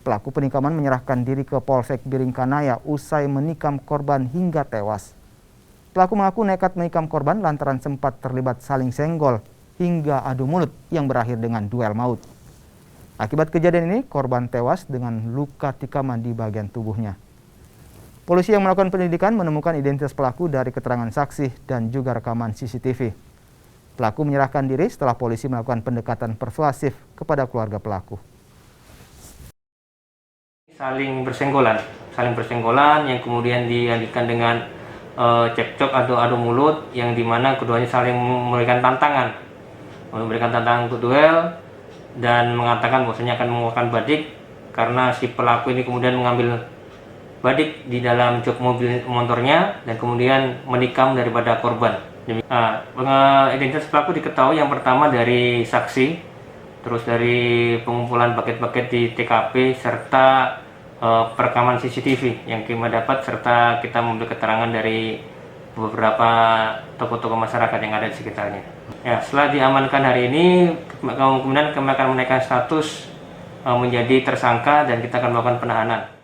pelaku penikaman menyerahkan diri ke Polsek Biringkanaya usai menikam korban hingga tewas. Pelaku mengaku nekat menikam korban lantaran sempat terlibat saling senggol hingga adu mulut yang berakhir dengan duel maut. Akibat kejadian ini, korban tewas dengan luka tikaman di bagian tubuhnya. Polisi yang melakukan penyelidikan menemukan identitas pelaku dari keterangan saksi dan juga rekaman CCTV. Pelaku menyerahkan diri setelah polisi melakukan pendekatan persuasif kepada keluarga pelaku. Saling bersenggolan yang kemudian dilanjutkan dengan cekcok atau adu mulut yang dimana keduanya saling memberikan tantangan untuk duel dan mengatakan bahwasanya akan mengeluarkan badik karena si pelaku ini kemudian mengambil badik di dalam jok mobil motornya dan kemudian menikam daripada korban. Identitas pelaku diketahui yang pertama dari saksi, terus dari pengumpulan paket-paket di TKP serta perekaman CCTV yang kita dapat serta kita mengambil keterangan dari beberapa tokoh-tokoh masyarakat yang ada di sekitarnya. Ya, setelah diamankan hari ini, kemudian kami akan menaikkan status menjadi tersangka dan kita akan melakukan penahanan.